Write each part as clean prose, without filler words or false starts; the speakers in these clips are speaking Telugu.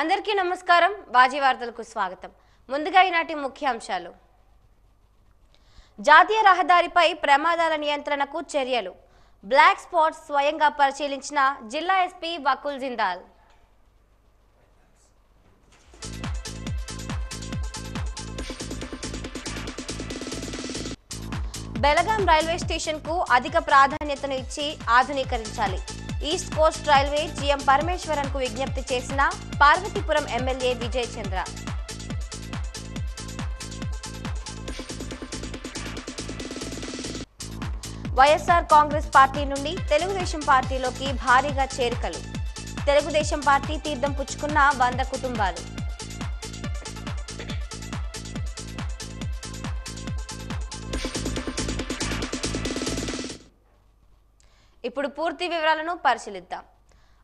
అందరికీ నమస్కారం. బాజీ వార్తలకు స్వాగతం. ముందుగా ఈనాటి ముఖ్యాంశాలు. జాతీయ రహదారిపై ప్రమాదాల నియంత్రణకు చర్యలు. బ్లాక్ స్పాట్స్ స్వయంగా పరిశీలించిన జిల్లా SP Vakul Jindal. Belagam railway station కు అధిక ప్రాధాన్యతను ఇచ్చి ఆధునీకరించాలి. East coast railway GM Parameswaran కు విజ్ఞప్తి చేసిన Parvathipuram MLA Vijay Chandra. YSR Congress party నుండి తెలుగుదేశం పార్టీలోకి భారీగా చేరికలు. తెలుగుదేశం పార్టీ తీర్థం పుచ్చుకున్న 100 కుటుంబాలు. ఇప్పుడు పూర్తి వివరాలను పరిశీలిద్దాం.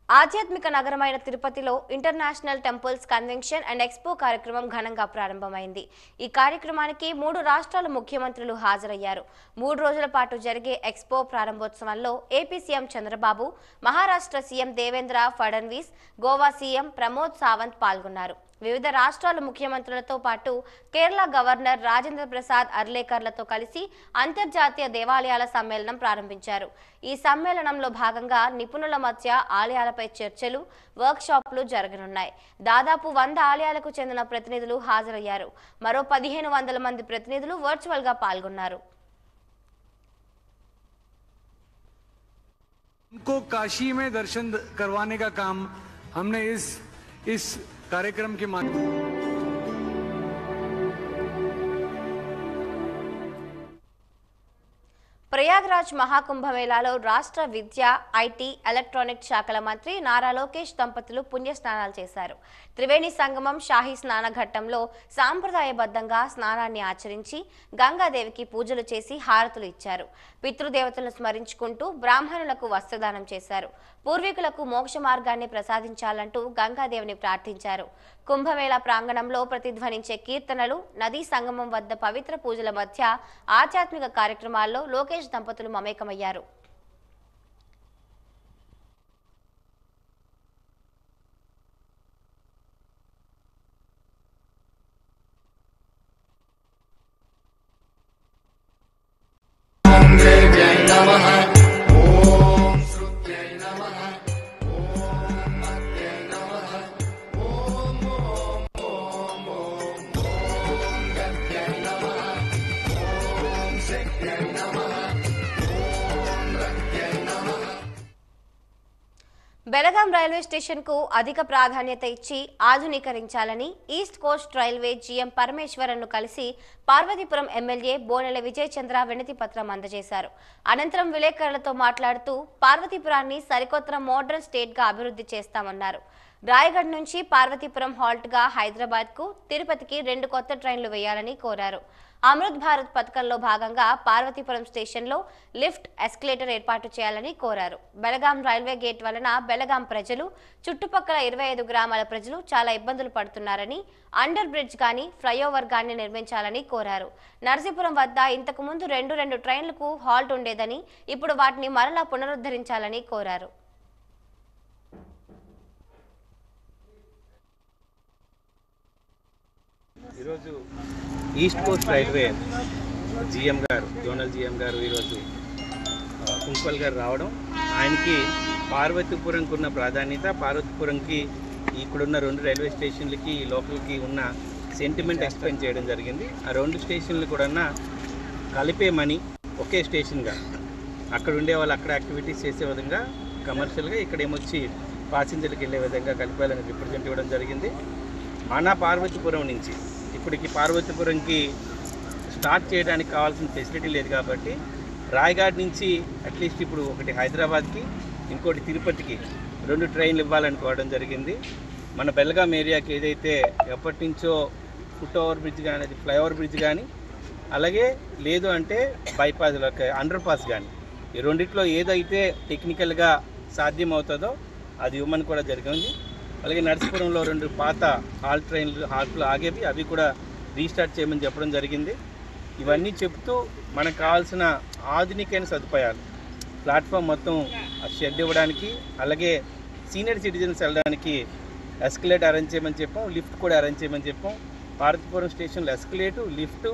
ఆధ్యాత్మిక నగరమైన తిరుపతిలో international temples convention and expo కార్యక్రమం ఘనంగా ప్రారంభమైంది. ఈ కార్యక్రమానికి 3 రాష్ట్రాల ముఖ్యమంత్రులు హాజరయ్యారు. 3 రోజుల పాటు జరిగే ఎక్స్పో ప్రారంభోత్సవంలో AP CM Chandrababu, Maharashtra CM Devendra Fadnavis, Goa CM Pramod Sawant పాల్గొన్నారు. వివిధ రాష్ట్రాల ముఖ్యమంత్రులతో పాటు కేరళ గవర్నర్ రాజేంద్ర ప్రసాద్ అర్లేకర్లతో కలిసి అంతర్జాతీయ దేవాలయాల సమ్మేళనం ప్రారంభించారు. ఈ సమ్మేళనంలో భాగంగా నిపుణుల మధ్య ఆలయాలపై చర్చలు, వర్క్షాప్లు జరగనున్నాయి. దాదాపు 100 ఆలయాలకు చెందిన ప్రతినిధులు హాజరయ్యారు. మరో 1500 మంది ప్రతినిధులు వర్చువల్ గా పాల్గొన్నారు. उनको काशी में दर्शन करवाने का काम हमने इस कार्यक्रम के माध्यम ప్రయాగ్రాజ్ మహాకుంభమేళాలో రాష్ట్ర విద్య, ఐటీ, ఎలక్ట్రానిక్ శాఖల మంత్రి నారా లోకేష్ దంపతులు పుణ్యస్నానాలు చేశారు. త్రివేణి సంగమం షాహీ స్నాన ఘట్టంలో సాంప్రదాయబద్ధంగా స్నానాన్ని ఆచరించి గంగాదేవికి పూజలు చేసి హారతులు ఇచ్చారు. పితృదేవతలను స్మరించుకుంటూ బ్రాహ్మణులకు వస్త్రదానం చేశారు. పూర్వీకులకు మోక్ష మార్గాన్ని ప్రసాదించాలంటూ గంగాదేవిని ప్రార్థించారు. కుంభమేళా ప్రాంగణంలో ప్రతిధ్వనించే కీర్తనలు, నదీ సంగమం వద్ద పవిత్ర పూజల మధ్య ఆధ్యాత్మిక కార్యక్రమాల్లో లోకేష్ దంపతులు మమేకమయ్యారు. బెలగాం రైల్వే స్టేషన్ కు అధిక ప్రాధాన్యత ఇచ్చి ఆధునీకరించాలని east coast railway GM Parameswaran ను కలిసి పార్వతీపురం ఎమ్మెల్యే బోనెల విజయ్ చంద్ర వినతి పత్రం అందజేశారు. అనంతరం విలేకరులతో మాట్లాడుతూ పార్వతీపురాన్ని సరికొత్త మోడర్న్ స్టేట్ గా అభివృద్ధి చేస్తామన్నారు. రాయగఢ్ నుంచి పార్వతీపురం హాల్ట్ గా హైదరాబాద్ కు, తిరుపతికి 2 కొత్త ట్రైన్లు వేయాలని కోరారు. అమృత్ భారత్ పథకంలో భాగంగా పార్వతీపురం స్టేషన్ లో లిఫ్ట్, ఎస్కలేటర్ ఏర్పాటు చేయాలని కోరారు. బెలగాం రైల్వే గేట్ వలన బెలగాం ప్రజలు, చుట్టుపక్కల 25 గ్రామాల ప్రజలు చాలా ఇబ్బందులు పడుతున్నారని, అండర్ బ్రిడ్జ్ గాని, ఫ్లైఓవర్ గాని నిర్మించాలని కోరారు. నర్సీపురం వద్ద ఇంతకు ముందు 2 ట్రైన్లకు హాల్ట్ ఉండేదని, ఇప్పుడు వాటిని మరలా పునరుద్ధరించాలని కోరారు. ఈరోజు ఈస్ట్ కోస్ట్ రైల్వే జీఎం గారు, జోనల్ జీఎం గారు ఈరోజు కుంపల్ గారు రావడం, ఆయనకి పార్వతీపురంకి ఉన్న ప్రాధాన్యత, పార్వతీపురంకి ఇక్కడున్న 2 రైల్వే స్టేషన్లకి, లోకల్కి ఉన్న సెంటిమెంట్ ఎక్స్ప్లెయిన్ చేయడం జరిగింది. ఆ 2 స్టేషన్లు కూడా కలిపేమని ఒకే స్టేషన్గా అక్కడ ఉండే వాళ్ళు అక్కడ యాక్టివిటీస్ చేసే విధంగా కమర్షియల్గా ఇక్కడేమొచ్చి ప్యాసింజర్లకు వెళ్ళే విధంగా కలిపేయాలని రిప్రజెంట్ ఇవ్వడం జరిగింది. మన పార్వతీపురం నుంచి ఇప్పటికి పార్వతీపురంకి స్టార్ట్ చేయడానికి కావాల్సిన ఫెసిలిటీ లేదు కాబట్టి రాయగఢ్ నుంచి అట్లీస్ట్ ఇప్పుడు ఒకటి హైదరాబాద్కి, ఇంకోటి తిరుపతికి 2 ట్రైన్లు ఇవ్వాలనుకోవడం జరిగింది. మన బెల్గాం ఏరియాకి ఏదైతే ఎప్పటి నుంచో ఫుట్ ఓవర్ బ్రిడ్జ్ కానీ, ఫ్లైఓవర్ బ్రిడ్జ్ కానీ, అలాగే లేదు అంటే బైపాస్ అండర్ పాస్ కానీ, ఈ రెండిట్లో ఏదైతే టెక్నికల్గా సాధ్యం అవుతుందో అది ఇవ్వమని కూడా జరిగింది. అలాగే నర్సీపురంలో 2 పాత హాల్ట్లు ఆగేవి, అవి కూడా రీస్టార్ట్ చేయమని చెప్పడం జరిగింది. ఇవన్నీ చెప్తూ మనకు కావాల్సిన ఆధునికైన సదుపాయాలు, ప్లాట్ఫామ్ మొత్తం షెడ్ ఇవ్వడానికి, అలాగే సీనియర్ సిటిజన్స్ వెళ్ళడానికి ఎస్కలేట్ అరేంజ్ చేయమని చెప్పాం, లిఫ్ట్ కూడా అరేంజ్ చేయమని చెప్పాం. పార్వతీపురం స్టేషన్లో ఎస్కలేటు, లిఫ్టు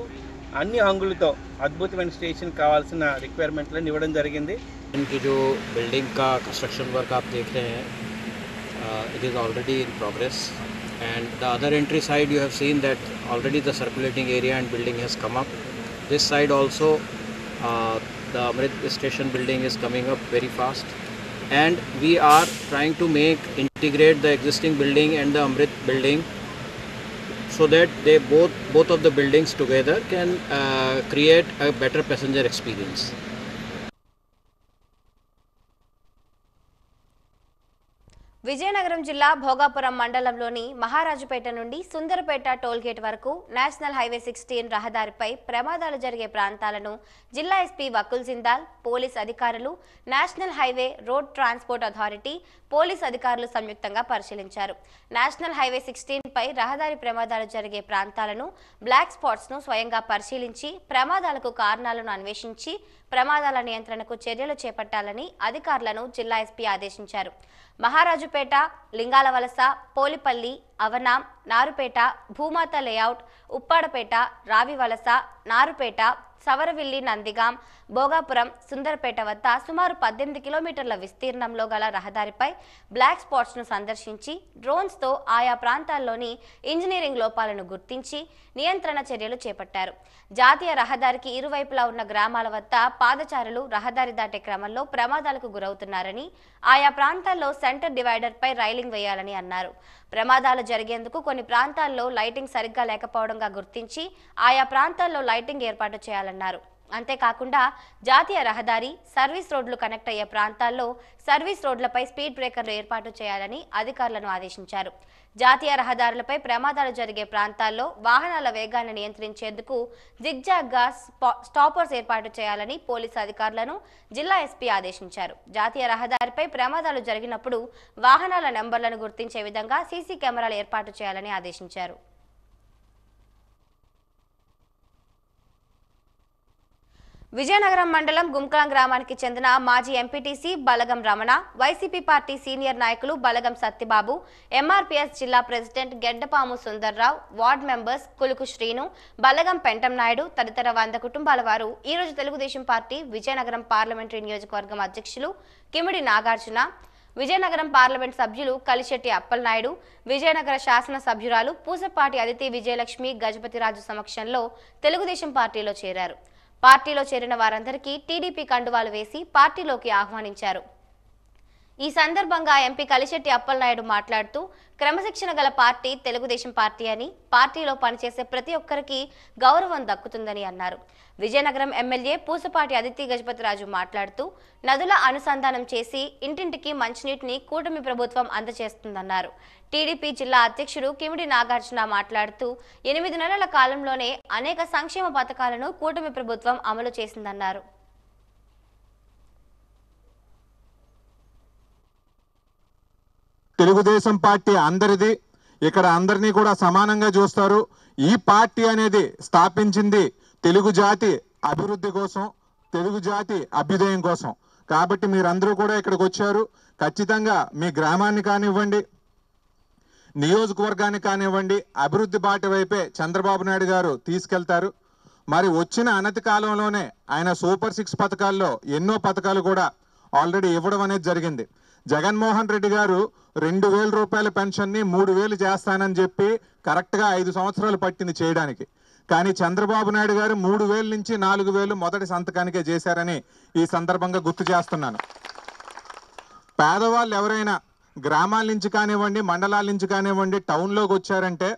అన్ని హంగులతో అద్భుతమైన స్టేషన్ కావాల్సిన రిక్వైర్మెంట్లను ఇవ్వడం జరిగింది. इनकी जो बिल्डिंग का कंस्ट्रक्शन वर्क आप देख रहे हैं, it is already in progress, and the other entry side you have seen that already the circulating area and building has come up. This side also the Amrit station building is coming up very fast, and we are trying to integrate the existing building and the Amrit building so that they both of the buildings together can create a better passenger experience. Vizianagaram జిల్లా భోగాపురం మండలంలోని మహారాజుపేట నుండి సుందరపేట టోల్గేట్ వరకు నేషనల్ హైవే 16 రహదారిపై ప్రమాదాలు జరిగే ప్రాంతాలను జిల్లా ఎస్పీ వకుల్ జిందాల్, పోలీస్ అధికారులు, national highway road transport authority police అధికారులు సంయుక్తంగా పరిశీలించారు. నేషనల్ హైవే 16 పై రహదారి ప్రమాదాలు జరిగే ప్రాంతాలను, బ్లాక్ స్పాట్స్ ను స్వయంగా పరిశీలించి ప్రమాదాలకు కారణాలను అన్వేషించి ప్రమాదాల నియంత్రణకు చర్యలు చేపట్టాలని అధికారులను జిల్లా ఎస్పీ ఆదేశించారు. మహారాజుపేట, లింగాలవలస, పోలిపల్లి, అవనాం, నారుపేట, భూమాత లేఅవుట్, ఉప్పాడపేట, రావివలస, నారుపేట, సవరవిల్లి, నందిగాం, భోగాపురం, సుందరపేట వద్ద సుమారు 18 కిలోమీటర్ల విస్తీర్ణంలో గల రహదారిపై బ్లాక్ స్పాట్స్ ను సందర్శించి డ్రోన్స్ తో ఆయా ప్రాంతాల్లోని ఇంజనీరింగ్ లోపాలను గుర్తించి నియంత్రణ చర్యలు చేపట్టారు. జాతీయ రహదారికి ఇరువైపులా ఉన్న గ్రామాల వద్ద పాదచారులు రహదారి దాటే క్రమంలో ప్రమాదాలకు గురవుతున్నారని, ఆయా ప్రాంతాల్లో సెంటర్ డివైడర్ పై రైలింగ్ వేయాలని అన్నారు. ప్రమాదాలు జరిగేందుకు కొన్ని ప్రాంతాల్లో లైటింగ్ సరిగ్గా లేకపోవడంగా గుర్తించి ఆయా ప్రాంతాల్లో లైటింగ్ ఏర్పాటు చేయాలన్నారు. అంతేకాకుండా జాతీయ రహదారి, సర్వీస్ రోడ్లు కనెక్ట్ అయ్యే ప్రాంతాల్లో సర్వీస్ రోడ్లపై స్పీడ్ బ్రేకర్లు ఏర్పాటు చేయాలని అధికారులను ఆదేశించారు. జాతీయ రహదారులపై ప్రమాదాలు జరిగే ప్రాంతాల్లో వాహనాల వేగాన్ని నియంత్రించేందుకు జిగ్జాగ్గా స్టాపర్స్ ఏర్పాటు చేయాలని పోలీసు అధికారులను జిల్లా ఎస్పీ ఆదేశించారు. జాతీయ రహదారిపై ప్రమాదాలు జరిగినప్పుడు వాహనాల నెంబర్లను గుర్తించే విధంగా సీసీ కెమెరాలు ఏర్పాటు చేయాలని ఆదేశించారు. విజయనగరం మండలం గుంకలం గ్రామానికి చెందిన మాజీ MPTC Balagam Ramana, YCP party senior నాయకులు బలగం సత్యబాబు, ఎంఆర్పీఎస్ జిల్లా president Geddapamu Sundararao, ward members Kuluku Srinu, Balagam Pentam Naidu తదితర 100 కుటుంబాల వారు ఈ రోజు తెలుగుదేశం పార్టీ విజయనగరం పార్లమెంటరీ నియోజకవర్గం అధ్యక్షులు కిమిడి నాగార్జున, విజయనగరం పార్లమెంట్ సభ్యులు కలిశెట్టి అప్పలనాయుడు, విజయనగర శాసన సభ్యురాలు పూసపాటి అదితి విజయలక్ష్మి గజపతిరాజు సమక్షంలో తెలుగుదేశం పార్టీలో చేరారు. పార్టీలో చేరిన వారందరికీ టీడీపీ కండువాలు వేసి పార్టీలోకి ఆహ్వానించారు. ఈ సందర్భంగా ఎంపీ కలిశెట్టి అప్పలనాయుడు మాట్లాడుతూ, క్రమశిక్షణ గల పార్టీ తెలుగుదేశం పార్టీ అని, పార్టీలో పనిచేసే ప్రతి ఒక్కరికి గౌరవం దక్కుతుందని అన్నారు. విజయనగరం ఎమ్మెల్యే పూసపాటి అదితి గజపతిరాజు మాట్లాడుతూ, నదుల అనుసంధానం చేసి ఇంటింటికి మంచినీటిని కూటమి ప్రభుత్వం అందజేస్తుందన్నారు. టీడీపీ జిల్లా అధ్యక్షుడు కిమిడి నాగార్జున మాట్లాడుతూ, 8 నెలల కాలంలోనే అనేక సంక్షేమ పథకాలను కూటమి ప్రభుత్వం అమలు చేసిందన్నారు. తెలుగుదేశం పార్టీ అందరిది, ఇక్కడ అందరినీ కూడా సమానంగా చూస్తారు. ఈ పార్టీ అనేది స్థాపించింది తెలుగు జాతి అభివృద్ధి కోసం, తెలుగు జాతి అభ్యుదయం కోసం. కాబట్టి మీరందరూ కూడా ఇక్కడికి వచ్చారు. ఖచ్చితంగా మీ గ్రామాన్ని కానివ్వండి, నియోజకవర్గాన్ని కానివ్వండి, అభివృద్ధి బాట వైపే చంద్రబాబు నాయుడు గారు తీసుకెళ్తారు. మరి వచ్చిన అనతి కాలంలోనే ఆయన సూపర్ 6 పథకాల్లో ఎన్నో పథకాలు కూడా ఆల్రెడీ ఇవ్వడం అనేది జరిగింది. జగన్మోహన్ రెడ్డి గారు 2000 రూపాయల పెన్షన్ని 3000 చేస్తానని చెప్పి కరెక్ట్గా 5 సంవత్సరాలు పట్టింది చేయడానికి. కానీ చంద్రబాబు నాయుడు గారు 3000 నుంచి 4000 మొదటి సంతకానికే చేశారని ఈ సందర్భంగా గుర్తు చేస్తున్నాను. పేదవాళ్ళు ఎవరైనా గ్రామాల నుంచి కానివ్వండి, మండలాల నుంచి కానివ్వండి టౌన్లోకి వచ్చారంటే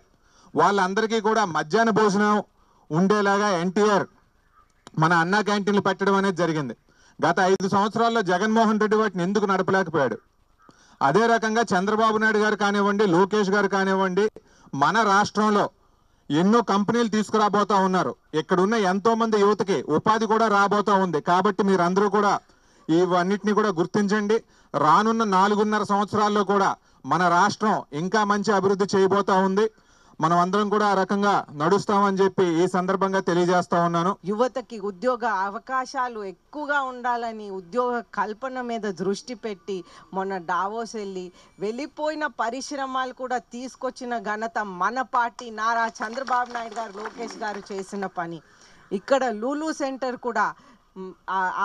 వాళ్ళందరికీ కూడా మధ్యాహ్న భోజనం ఉండేలాగా ఎన్టీఆర్ మన అన్నా క్యాంటీన్లు పెట్టడం అనేది జరిగింది. గత 5 సంవత్సరాల్లో జగన్మోహన్ రెడ్డి వాటిని ఎందుకు నడపలేకపోయాడు? అదే రకంగా చంద్రబాబు నాయుడు గారు కానివ్వండి, లోకేష్ గారు కానివ్వండి, మన రాష్ట్రంలో ఎన్నో కంపెనీలు తీసుకురాబోతా ఉన్నారు. ఇక్కడున్న ఎంతో మంది యువతకి ఉపాధి కూడా రాబోతా ఉంది. కాబట్టి మీరందరూ కూడా ఇవన్నిటిని కూడా గుర్తించండి. రానున్న 4.5 సంవత్సరాల్లో కూడా మన రాష్ట్రం ఇంకా మంచి అభివృద్ధి చేయబోతా ఉంది. మనం అందరం కూడా ఆ రకంగా నడుస్తామని చెప్పి ఈ సందర్భంగా తెలియజేస్తా ఉన్నాను. యువతకి ఉద్యోగ అవకాశాలు ఎక్కువగా ఉండాలని ఉద్యోగ కల్పన మీద దృష్టి పెట్టి మొన్న డావోస్ వెళ్ళిపోయిన పరిశ్రమలు కూడా తీసుకొచ్చిన ఘనత మన పార్టీ నారా చంద్రబాబు నాయుడు గారు, లోకేష్ గారు చేసిన పని. ఇక్కడ లూలు సెంటర్ కూడా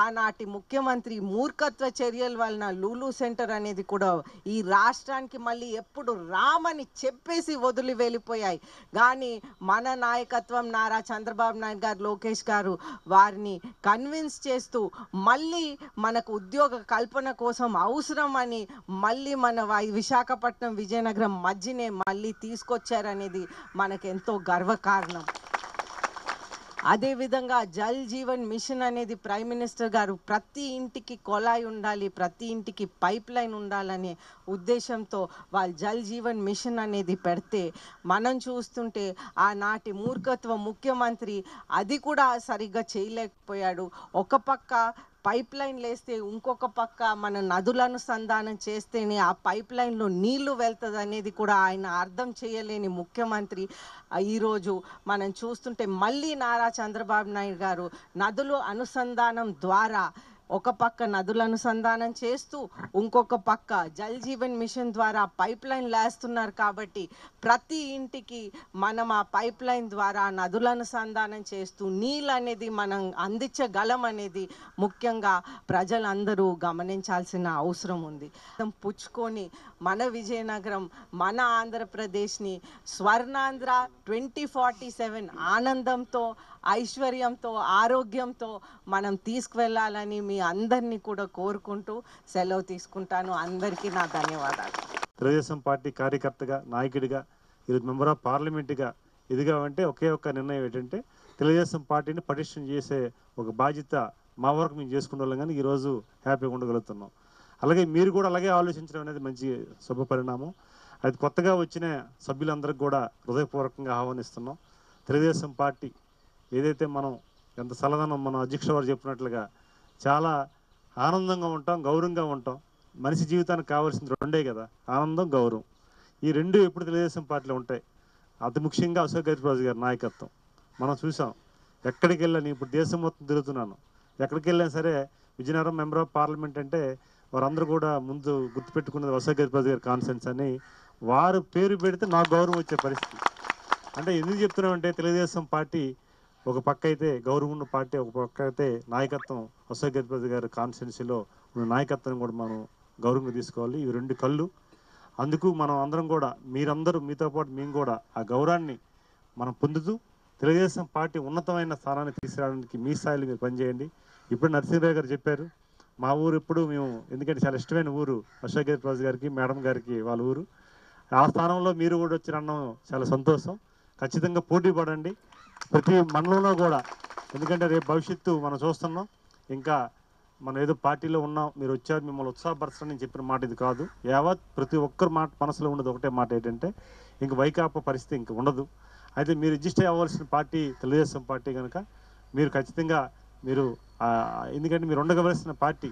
ఆనాటి ముఖ్యమంత్రి మూర్ఖత్వ చర్యల వలన లూలు సెంటర్ అనేది కూడా ఈ రాష్ట్రానికి మళ్ళీ ఎప్పుడు రామని చెప్పేసి వదిలి వెళ్ళిపోయాయి. కానీ మన నాయకత్వం నారా చంద్రబాబు నాయుడు గారు, లోకేష్ గారు వారిని కన్విన్స్ చేస్తూ మళ్ళీ మనకు ఉద్యోగ కల్పన కోసం అవసరం అని మళ్ళీ మన విశాఖపట్నం విజయనగరం మధ్యనే మళ్ళీ తీసుకొచ్చారనేది మనకెంతో గర్వకారణం. అదేవిధంగా జల్ జీవన్ మిషన్ అనేది ప్రైమ్ మినిస్టర్ గారు ప్రతి ఇంటికి కొలాయి ఉండాలి, ప్రతి ఇంటికి పైప్ లైన్ ఉండాలనే ఉద్దేశంతో వాళ్ళు జల్ జీవన్ మిషన్ అనేది పెడితే మనం చూస్తుంటే ఆనాటి మూర్ఖత్వ ముఖ్యమంత్రి అది కూడా సరిగ్గా చేయలేకపోయాడు. ఒక పక్క పైప్ లైన్ లేస్తే ఇంకొక పక్క మన నదుల అనుసంధానం చేస్తేనే ఆ పైప్ లైన్లో నీళ్లు వెళ్తుంది అనేది కూడా ఆయన అర్థం చేయలేని ముఖ్యమంత్రి. ఈరోజు మనం చూస్తుంటే మళ్ళీ నారా చంద్రబాబు నాయుడు గారు నదుల అనుసంధానం ద్వారా ఒక పక్క నదుల అనుసంధానం చేస్తూ ఇంకొక పక్క జల్ జీవన్ మిషన్ ద్వారా పైప్ లైన్ లేస్తున్నారు. కాబట్టి ప్రతి ఇంటికి మనం ఆ పైప్ లైన్ ద్వారా నదుల అనుసంధానం చేస్తూ నీళ్ళు అనేది మనం అందించగలం అనేది ముఖ్యంగా ప్రజలందరూ గమనించాల్సిన అవసరం ఉంది. పుచ్చుకొని మన విజయనగరం, మన ఆంధ్రప్రదేశ్ని స్వర్ణాంధ్ర 2047 ఆనందంతో, ఐశ్వర్యంతో, ఆరోగ్యంతో మనం తీసుకువెళ్ళాలని మీ అందరినీ కూడా కోరుకుంటూ సెలవు తీసుకుంటాను. అందరికీ నా ధన్యవాదాలు. తెలుగుదేశం పార్టీ కార్యకర్తగా, నాయకుడిగా, ఈరోజు మెంబర్ ఆఫ్ పార్లమెంట్గా ఎదిగామంటే ఒకే ఒక్క నిర్ణయం ఏంటంటే తెలుగుదేశం పార్టీని పటిష్టం చేసే ఒక బాధ్యత మా వరకు మేము చేసుకునే వాళ్ళం, కానీ ఈరోజు హ్యాపీగా ఉండగలుగుతున్నాం. అలాగే మీరు కూడా అలాగే ఆలోచించడం అనేది మంచి శుభ పరిణామం. అది కొత్తగా వచ్చిన సభ్యులందరికీ కూడా హృదయపూర్వకంగా ఆహ్వానిస్తున్నాం. తెలుగుదేశం పార్టీ ఏదైతే మనం ఎంత చల్లదనం మన అధ్యక్ష వారు చెప్పినట్లుగా చాలా ఆనందంగా ఉంటాం, గౌరవంగా ఉంటాం. మనిషి జీవితానికి కావాల్సింది రెండే కదా, ఆనందం, గౌరవం. ఈ రెండు ఎప్పుడు తెలుగుదేశం పార్టీలో ఉంటాయి. అతి ముఖ్యంగా అశోక్ గజపతిరాజు గారి నాయకత్వం మనం చూసాం. ఎక్కడికి వెళ్ళాను, ఇప్పుడు దేశం మొత్తం తిరుగుతున్నాను, ఎక్కడికి వెళ్ళాను సరే విజయనగరం మెంబర్ ఆఫ్ పార్లమెంట్ అంటే వారందరూ కూడా ముందు గుర్తుపెట్టుకున్నది అశోక్ గజపతి గారి కాన్ఫరెన్స్ అని వారు పేరు పెడితే నాకు గౌరవం వచ్చే పరిస్థితి. అంటే ఎందుకు చెప్తున్నామంటే తెలుగుదేశం పార్టీ ఒక పక్క అయితే గౌరవం ఉన్న పార్టీ, ఒక పక్క అయితే నాయకత్వం. అశోక్ గజపతి గారి కాన్స్టిట్యున్సీలో ఉన్న నాయకత్వం కూడా మనం గౌరవంగా తీసుకోవాలి. ఇవి రెండు కళ్ళు. అందుకు మనం అందరం కూడా, మీరందరూ మీతో పాటు మేము కూడా ఆ గౌరవాన్ని మనం పొందుతూ తెలుగుదేశం పార్టీ ఉన్నతమైన స్థానాన్ని తీసుకురావడానికి మీ స్థాయిలో మీరు పనిచేయండి. ఇప్పుడు నరసింహరావు గారు చెప్పారు, మా ఊరు ఎప్పుడు మేము, ఎందుకంటే చాలా ఇష్టమైన ఊరు అశోక్ గజపతి గారికి, మేడం గారికి వాళ్ళ ఊరు. ఆ స్థానంలో మీరు కూడా వచ్చి అన్నం చాలా సంతోషం. ఖచ్చితంగా పోటీ పడండి ప్రతి మండలంలో కూడా, ఎందుకంటే రేపు భవిష్యత్తు మనం చూస్తున్నాం. ఇంకా మనం ఏదో పార్టీలో ఉన్నాం, మీరు వచ్చారు మిమ్మల్ని ఉత్సాహపరచడం నేను చెప్పిన మాట ఇది కాదు. యావత్ ప్రతి ఒక్కరి మాట మనసులో ఉండదు ఒకటే మాట, ఏంటంటే ఇంక వైకాపా పరిస్థితి ఇంక ఉండదు. అయితే మీరు రిజిస్టర్ అవ్వాల్సిన పార్టీ తెలుగుదేశం పార్టీ కనుక మీరు ఖచ్చితంగా మీరు, ఎందుకంటే మీరు ఉండగవలసిన పార్టీ.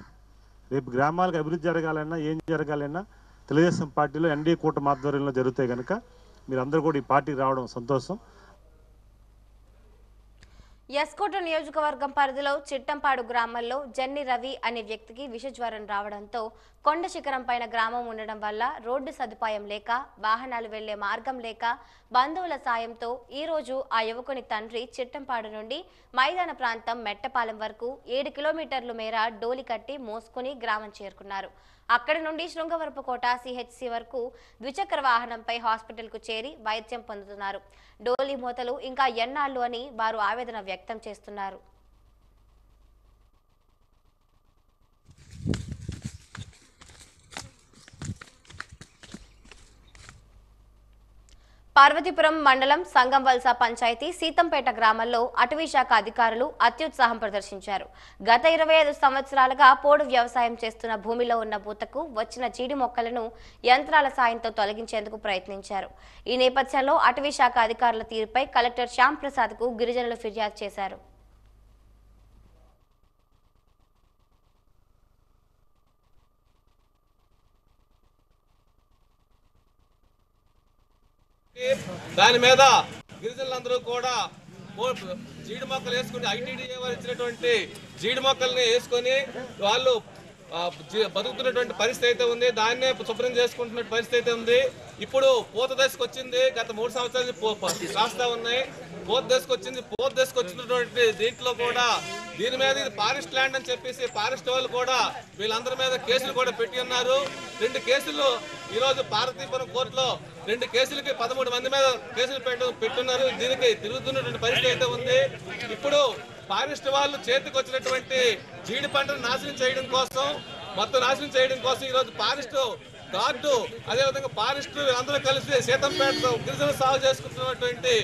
రేపు గ్రామాలకు అభివృద్ధి జరగాలన్నా ఏం జరగాలన్నా తెలుగుదేశం పార్టీలో ఎన్డీఏ కూటమి ఆధ్వర్యంలో జరుగుతాయి కనుక మీరందరూ కూడా ఈ పార్టీకి రావడం సంతోషం. ఎస్కోట నియోజకవర్గం పరిధిలో చిట్టంపాడు గ్రామంలో జన్ని రవి అనే వ్యక్తికి విషజ్వరం రావడంతో కొండ శిఖరం పైన గ్రామం ఉండడం వల్ల రోడ్డు సదుపాయం లేక, వాహనాలు వెళ్లే మార్గం లేక బంధువుల సాయంతో ఈ రోజు ఆ యువకుని తండ్రి చిట్టంపాడు నుండి మైదాన ప్రాంతం మెట్టపాలెం వరకు 7 కిలోమీటర్ల మేర డోలి కట్టి మోసుకుని గ్రామం చేరుకున్నారు. అక్కడి నుండి శృంగవరపుకోట సిహెచ్సి వరకు ద్విచక్ర వాహనంపై హాస్పిటల్కు చేరి వైద్యం పొందుతున్నారు. డోలీ మోతలు ఇంకా ఎన్నాళ్ళు అని వారు ఆవేదన వ్యక్తం చేస్తున్నారు. పార్వతీపురం మండలం సంగంవలస పంచాయతీ సీతంపేట గ్రామంలో అటవీశాఖ అధికారులు అత్యుత్సాహం ప్రదర్శించారు. గత 25 సంవత్సరాలుగా పోడు వ్యవసాయం చేస్తున్న భూమిలో ఉన్న పూతకు వచ్చిన చీడి మొక్కలను యంత్రాల సాయంతో తొలగించేందుకు ప్రయత్నించారు. ఈ నేపథ్యంలో అటవీశాఖ అధికారుల తీరుపై కలెక్టర్ శ్యామ్ ప్రసాద్కు గిరిజనులు ఫిర్యాదు చేశారు. దాని మీద గిరిజనులందరూ కూడా జీడి మొక్కలు వేసుకుని ఐటీడీఏ వారు ఇచ్చినటువంటి జీడి మొక్కల్ని వేసుకొని వాళ్ళు బతుకుతున్నటువంటి పరిస్థితి అయితే ఉంది. దాన్నే శుభ్రం చేసుకుంటున్న పరిస్థితి అయితే ఉంది. ఇప్పుడు పూత దశకు వచ్చింది. గత 3 సంవత్సరాలు కాస్తా ఉన్నాయి. పూత దశకు వచ్చినటువంటి దీంట్లో కూడా దీని మీద ఇది ఫారెస్ట్ ల్యాండ్ అని చెప్పేసి ఫారెస్ట్ వాళ్ళు కూడా వీళ్ళందరి మీద కేసులు కూడా పెట్టి ఉన్నారు. 2 కేసులు ఈరోజు పార్వతీపురం కోర్టులో 2 కేసులకి 13 మంది మీద కేసులు పెట్టున్నారు. దీనికి తిరుగుతున్నటువంటి పరిస్థితి అయితే ఉంది. ఇప్పుడు ఫారెస్ట్ వాళ్ళు చేతికి వచ్చినటువంటి జీడి పంటను నాశనం చేయడం కోసం ఈరోజు ఫారెస్ట్ గార్డు అదేవిధంగా ఫారెస్ట్ అందరూ కలిసి సీతంపేట గిరిజన సాగు చేసుకుంటున్నటువంటి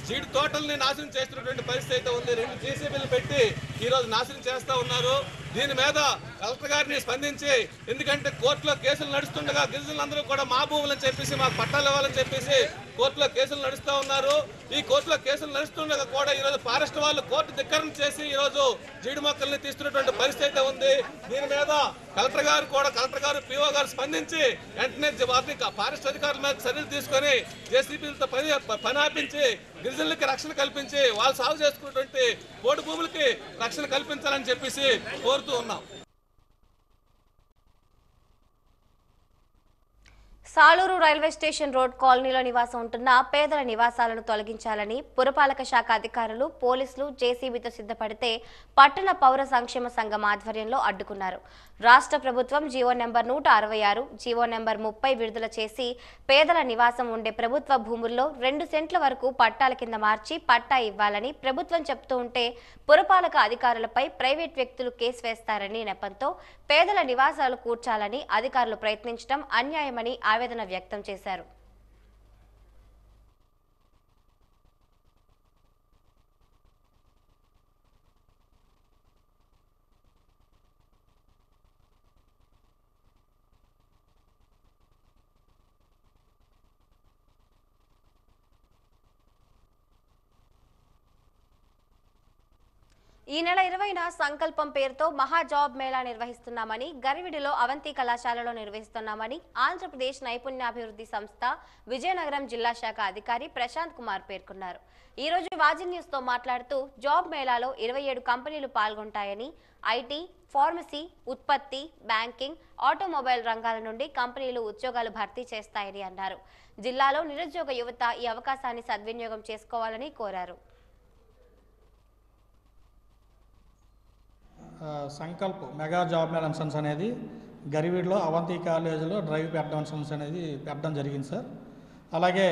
జీడి తోటల్ని నాశనం చేస్తున్నటువంటి పరిస్థితి అయితే ఉంది. 2 జీసీబీలు పెట్టి ఈరోజు నాశనం చేస్తూ ఉన్నారు. దీని మీద కలెక్టర్ గారిని స్పందించి, ఎందుకంటే కోర్టులో కేసులు నడుస్తుండగా గిరిజనులందరూ కూడా మా భూములని చెప్పేసి మాకు పట్టాలు ఇవ్వాలని చెప్పేసి కోర్టులో కేసులు నడుస్తూ ఉన్నారు. ఈ కోర్టులో కేసులు నడుస్తుండగా కూడా ఈరోజు ఫారెస్ట్ వాళ్ళు కోర్టు ధిక్కరణ చేసి ఈరోజు జీడి మొక్కల్ని తీస్తున్నటువంటి పరిస్థితి అయితే ఉంది. దీని మీద కలెక్టర్ గారు పిఓ గారు స్పందించి వెంటనే వారిని ఫారెస్ట్ అధికారుల మీద చర్యలు తీసుకొని జేసీబీలతో పని ఆపించి గిరిజనులకి రక్షణ కల్పించి వాళ్ళు సాగు చేసుకున్నటువంటి పోడు భూములకి రక్షణ కల్పించాలని చెప్పేసి కోరుతూ ఉన్నాం. సాలూరు రైల్వే స్టేషన్ రోడ్ కాలనీలో నివాసం ఉంటున్న పేదల నివాసాలను తొలగించాలని పురపాలక శాఖ అధికారులు, పోలీసులు జేసీబీతో సిద్ధపడితే పట్టణ పౌర సంక్షేమ సంఘం ఆధ్వర్యంలో అడ్డుకున్నారు. రాష్ట్ర ప్రభుత్వం జీవో నెంబర్ 166, జీవో నెంబర్ 30 విడుదల చేసి పేదల నివాసం ఉండే ప్రభుత్వ భూముల్లో 2 సెంట్ల వరకు పట్టాల కింద మార్చి పట్టా ఇవ్వాలని ప్రభుత్వం చెప్తూ ఉంటే పురపాలక అధికారులపై ప్రైవేట్ వ్యక్తులు కేసు వేస్తారని నెపంతో పేదల నివాసాలు కూర్చాలని అధికారులు ప్రయత్నించడం అన్యాయమని ఆవేదన వ్యక్తం చేశారు. ఈ నెల 20న సంకల్పం పేరుతో మహా జాబ్ మేళా నిర్వహిస్తున్నామని, గరివిడిలో అవంతి కళాశాలలో నిర్వహిస్తున్నామని ఆంధ్రప్రదేశ్ నైపుణ్యాభివృద్ధి సంస్థ విజయనగరం జిల్లా శాఖ అధికారి ప్రశాంత్ కుమార్ పేర్కొన్నారు. ఈ రోజు వాజీ న్యూస్ తో మాట్లాడుతూ జాబ్ మేళాలో 27 కంపెనీలు పాల్గొంటాయని, ఐటీ, ఫార్మసీ, ఉత్పత్తి, బ్యాంకింగ్, ఆటోమొబైల్ రంగాల నుండి కంపెనీలు ఉద్యోగాలు భర్తీ చేస్తాయని అన్నారు. జిల్లాలో నిరుద్యోగ యువత ఈ అవకాశాన్ని సద్వినియోగం చేసుకోవాలని కోరారు. Sankalp mega job Mela Sons అనేది గరివిడిలో అవంతి కాలేజీలో డ్రైవ్ పెట్టడం సన్స్ అనేది పెట్టడం జరిగింది సార్. అలాగే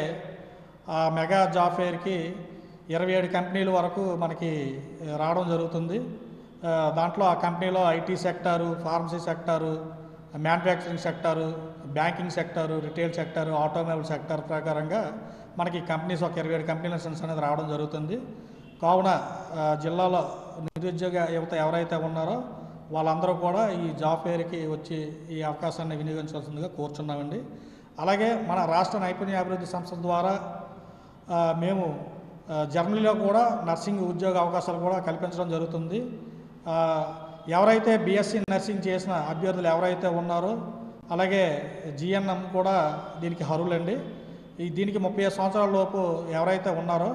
ఆ మెగా జాబ్ ఫేర్కి 27 కంపెనీల వరకు మనకి రావడం జరుగుతుంది. దాంట్లో ఆ కంపెనీలో IT sector, pharmacy sector, manufacturing sector, banking sector, retail sector, automobile sector ప్రకారంగా మనకి కంపెనీస్ ఒక 27 కంపెనీల సన్స్ అనేది రావడం జరుగుతుంది. కావున జిల్లాలో నిరుద్యోగ యువత ఎవరైతే ఉన్నారో వాళ్ళందరూ కూడా ఈ జాబ్ ఫేర్కి వచ్చి ఈ అవకాశాన్ని వినియోగించాల్సిందిగా కోరుచున్నామండి. అలాగే మన రాష్ట్ర నైపుణ్యాభివృద్ధి సంస్థ ద్వారా మేము జర్మనీలో కూడా నర్సింగ్ ఉద్యోగ అవకాశాలు కూడా కల్పించడం జరుగుతుంది. ఎవరైతే బీఎస్సీ నర్సింగ్ చేసిన అభ్యర్థులు ఎవరైతే ఉన్నారో అలాగే జిఎన్ఎం కూడా దీనికి అర్హులండి. దీనికి 35 సంవత్సరాల లోపు ఎవరైతే ఉన్నారో